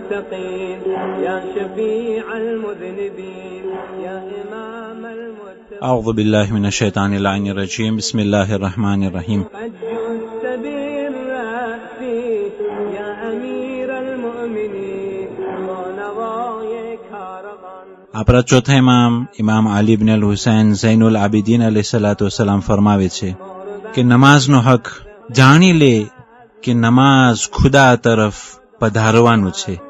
المتقين يا شفيع المذنبين يا إمام المتقين. أعوذ بالله من الشيطان اللعين الرجيم. بسم الله الرحمن الرحيم. قد جئت بالرأس يا أمير المؤمنين ونضايا كارغان. આપણા ચોથા ઇમામ અલી ઇબ્ન અલ હુસૈન ઝૈનુલ આબિદીન અલૈહિસ્સલાતુ વસ્સલામ ફરમાવે છે કે નમાઝનો હક જાણી લે કે નમાઝ ખુદા તરફ પધારવાનું છે.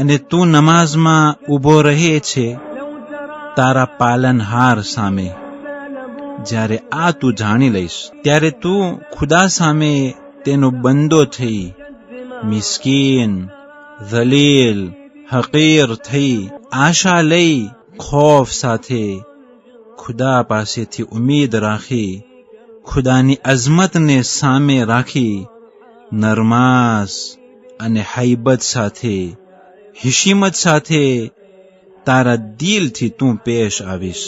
અને તું નમાઝમાં ઊભો રહે છે તારા પાલનહાર સામે. જ્યારે આ તું જાણી લઈશ ત્યારે તું ખુદા સામે તેનો બંદો થઈ મિસ્કીન, ઝલીલ, હકીર થઈ આશા લઈ ખૌફ સાથે ખુદા પાસેથી ઉમ્મીદ રાખી ખુદાની અઝમતને સામે રાખી નરમાસ અને હૈબત સાથે હિશીમત સાથે તારા દિલથી તું પેશ આવીશ.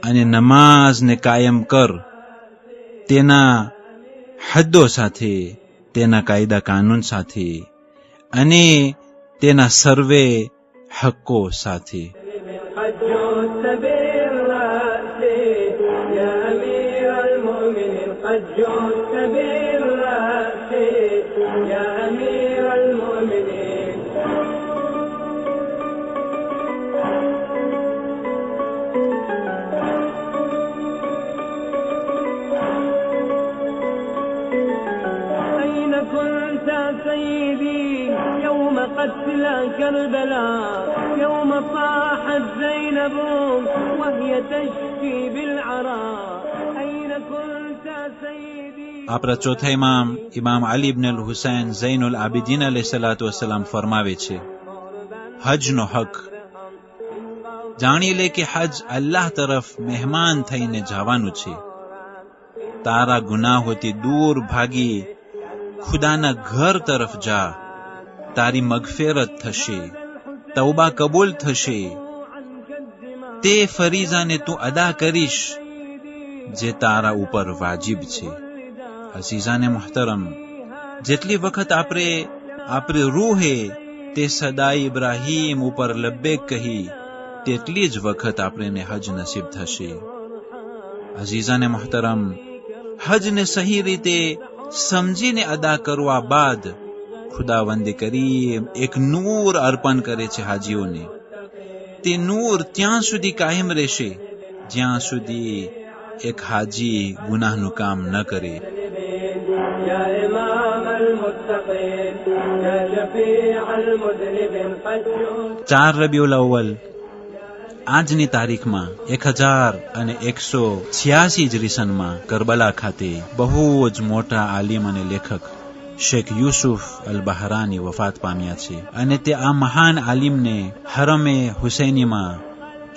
અને નમાઝને કાયમ કર તેના હદ્દો સાથે, તેના કાયદા કાનૂન સાથે અને તેના સર્વે હક્કો સાથે. قتل كربلاء يوم صاحت زينب وهي تشكي بالعراء أين كنت سيدي. આપણા ચોથા ઇમામ અલી ઇબ્ન અલ હુસૈન ઝૈનુલ આબિદીન અલૈહિસ્સલાતુ વસ્સલામ ફરમાવે છે હજનો હક જાણી લે કે હજ અલ્લાહ તરફ મહેમાન થઈને જવાનું છે. તારા ગુનાહોથી દૂર ભાગી ખુદાના ઘર તરફ જા. તારી મગફિરત થશે, તૌબા કબૂલ થશે. તે ફરીઝાને તું અદા કરીશ જે તારા ઉપર વાજિબ છે. અઝીઝાને મુહતરમ, જેટલી વખત આપણી રૂહે તે સદાઈ ઇબ્રાહીમ ઉપર લબ્બેક કહી તેટલી જ વખત આપણને હજ નસીબ થશે. અઝીઝાને મુહતરમ, હજને સહી રીતે સમજીને અદા કરવા બાદ ખુદાવંદ કરીમ એક નૂર અર્પણ કરે છે હાજીઓને. તે નૂર ત્યાં સુધી કાયમ રહેશે જ્યાં સુધી એક હાજી ગુનાહનું કામ ન કરે. 4 રબીઉલ અવ્વલ આજની તારીખમાં 1186 ઈજરી સનમાં કરબલા ખાતે બહુ જ મોટા આલિમ અને લેખક શેખ યુસુફ અલ બહરાની વફાત પામ્યા છે. અને તે આ મહાન આલિમને હરમે હુસૈનીમાં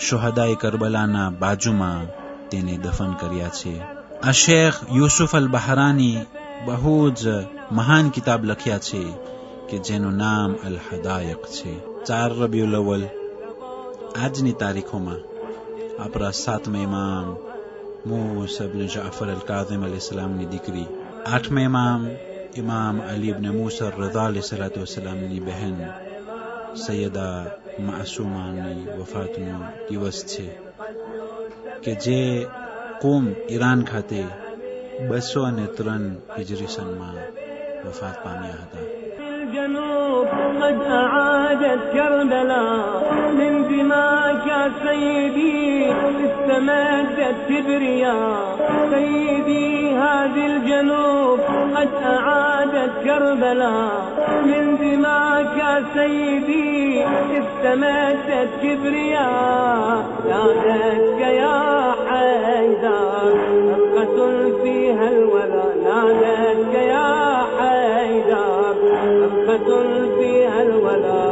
શુહદાએ કરબલાના બાજુમાં તેને દફન કર્યા છે. આ શેખ યુસુફ અલ બહરાની બહુ જ મહાન કિતાબ લખ્યા છે કે જેનું નામ અલ હદાયક છે. 4 રબીઉલ અવ્વલ આજની તારીખોમાં આપણા 7મા મૂસા ઇબ્ન જાફર અલ કાઝિમ અલૈહિસ્સલામની દીકરી, 8મા ઇમામ અલી ઇબ્ન મૂસા રઝા અલૈહિસ્સલાતુ વસ્સલામની બહેન સૈયદા માસૂમાની વફાતનો દિવસ છે કે જે કોમ ઈરાન ખાતે 203 હિજરી સનમાં વફાત પામ્યા હતા. قد أعادت كربلاء من دماك يا سيدي استمدت كبرياء. سيدي هذه الجنوب قد أعادت كربلاء من دماك يا سيدي استمدت كبرياء. نادتك يا حيدر رقة فيها الولا. نادتك يا حيدر رقة فيها الولا.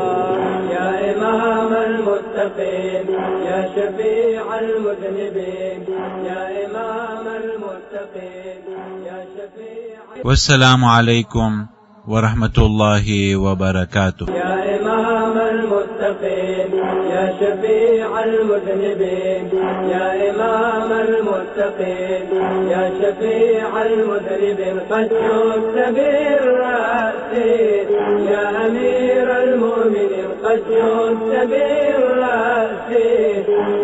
يا إمام المتقين المتقين يا شفيع المذنبين يا إمام المتقين يا شفيع. والسلام عليكم ورحمة الله وبركاته. يا إمام المتقين يا شفيع المذنبين يا إمام المتقين يا شفيع المذنبين قد شفت بالرأس يا أمير المؤمنين قد شفت بالرأس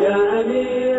يا أمير